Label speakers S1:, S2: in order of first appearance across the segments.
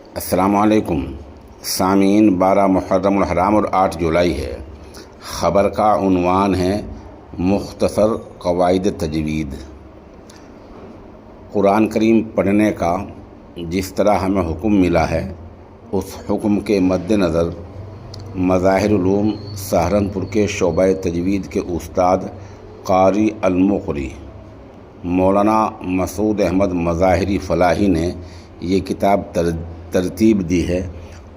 S1: السلام علیکم سامعین، 12 محرم الحرام اور 8 جولائی ہے۔ خبر کا عنوان ہے مختصر قواعد تجوید۔ قرآن کریم پڑھنے کا جس طرح ہمیں حکم ملا ہے، اس حکم کے مد نظر مظاہر علوم سہارنپور کے شعبہ تجوید کے استاد قاری المقری مولانا مسعود احمد مظاہری فلاحی نے یہ کتاب ترتیب دی ہے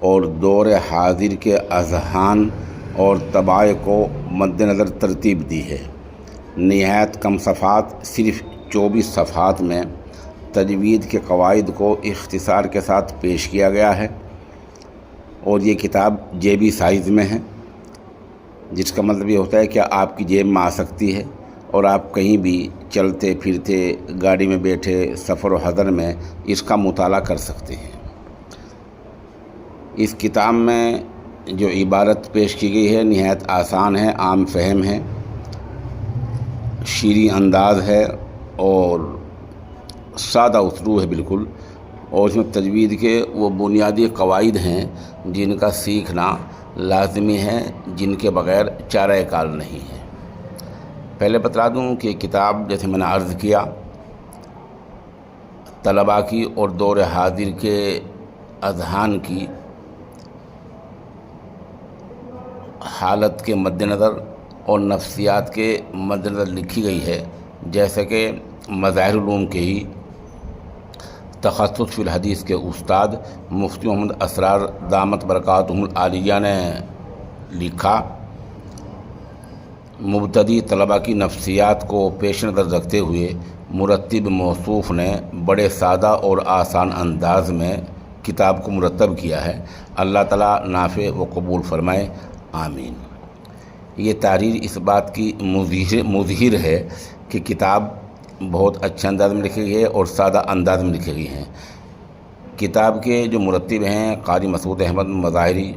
S1: اور دور حاضر کے اذہان اور طباع کو مد نظر ترتیب دی ہے۔ نہایت کم صفحات، صرف 24 صفحات میں تجوید کے قواعد کو اختصار کے ساتھ پیش کیا گیا ہے، اور یہ کتاب جیبی سائز میں ہے، جس کا مطلب یہ ہوتا ہے کہ آپ کی جیب میں آ سکتی ہے اور آپ کہیں بھی چلتے پھرتے، گاڑی میں بیٹھے، سفر و حضر میں اس کا مطالعہ کر سکتے ہیں۔ اس کتاب میں جو عبارت پیش کی گئی ہے نہایت آسان ہے، عام فہم ہے، شیریں انداز ہے اور سادہ اسلوب ہے بالکل، اور اس میں تجوید کے وہ بنیادی قواعد ہیں جن کا سیکھنا لازمی ہے، جن کے بغیر چارہ کار نہیں ہے۔ پہلے بتا دوں کہ یہ کتاب، جیسے میں نے عرض کیا، طلباء کی اور دور حاضر کے اذہان کی حالت کے مد نظر اور نفسیات کے مد نظر لکھی گئی ہے، جیسے کہ مظاہر علوم کے ہی تخصص فی الحدیث کے استاد مفتی محمد اسرار دامت برکاتہم العالیہ نے لکھا۔ مبتدی طلباء کی نفسیات کو پیش نظر رکھتے ہوئے مرتب موصوف نے بڑے سادہ اور آسان انداز میں کتاب کو مرتب کیا ہے۔ اللہ تعالیٰ نافع و قبول فرمائے، آمین۔ یہ تحریر اس بات کی مظہر ہے کہ کتاب بہت اچھے انداز میں لکھی گئی ہے اور سادہ انداز میں لکھی گئی ہے۔ کتاب کے جو مرتب ہیں قاری مسعود احمد مظاہری،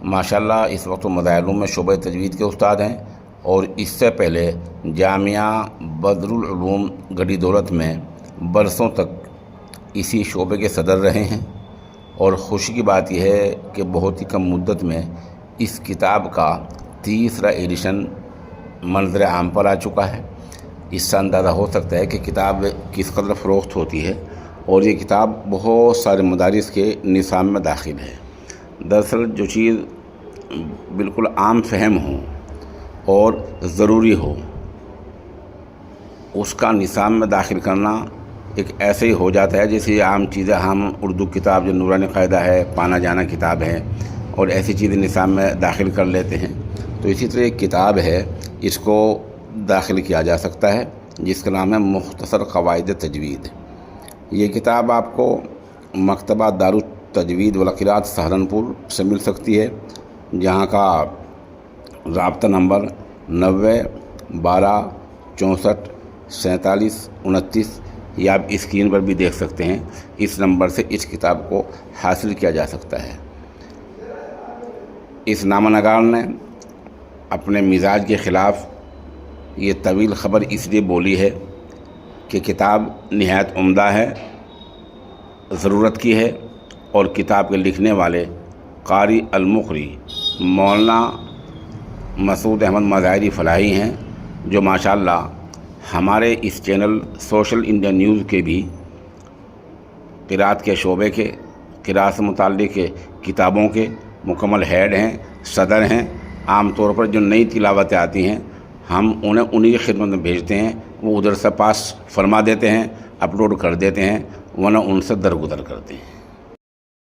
S1: ماشاءاللہ اس وقت مظاہر علوم میں شعبہ تجوید کے استاد ہیں، اور اس سے پہلے جامعہ بدر العلوم گڑھی دولت میں برسوں تک اسی شعبے کے صدر رہے ہیں، اور خوشی کی بات یہ ہے کہ بہت ہی کم مدت میں اس کتاب کا 3را ایڈیشن منظر عام پر آ چکا ہے۔ اس سے اندازہ ہو سکتا ہے کہ کتاب کس قدر فروخت ہوتی ہے، اور یہ کتاب بہت سارے مدارس کے نصاب میں داخل ہے۔ دراصل جو چیز بالکل عام فہم ہو اور ضروری ہو، اس کا نصاب میں داخل کرنا ایک ایسے ہی ہو جاتا ہے جیسے یہ عام چیزیں ہم اردو کتاب جو نورانی قاعدہ ہے، پانا جانا کتاب ہے، اور ایسی چیزیں نصاب میں داخل کر لیتے ہیں۔ تو اسی طرح ایک کتاب ہے، اس کو داخل کیا جا سکتا ہے، جس کا نام ہے مختصر قواعد تجوید۔ یہ کتاب آپ کو مکتبہ دارالتجوید والقراءات سہارنپور سے مل سکتی ہے، جہاں کا رابطہ نمبر 90 12 64 47 29، یا آپ اسکرین پر بھی دیکھ سکتے ہیں۔ اس نمبر سے اس کتاب کو حاصل کیا جا سکتا ہے۔ اس نامہ نگار نے اپنے مزاج کے خلاف یہ طویل خبر اس لیے بولی ہے کہ کتاب نہایت عمدہ ہے، ضرورت کی ہے، اور کتاب کے لکھنے والے قاری المقری مولانا مسعود احمد مظاہری فلاحی ہیں، جو ماشاءاللہ ہمارے اس چینل سوشل انڈیا نیوز کے بھی قراءت کے شعبے کے، قراءت سے متعلق کتابوں کے مکمل ہیڈ ہیں، صدر ہیں۔ عام طور پر جو نئی تلاوتیں آتی ہیں، ہم انہیں انہی کی خدمت میں بھیجتے ہیں، وہ ادھر سے پاس فرما دیتے ہیں، اپلوڈ کر دیتے ہیں، ورنہ ان سے درگزر کرتے ہیں۔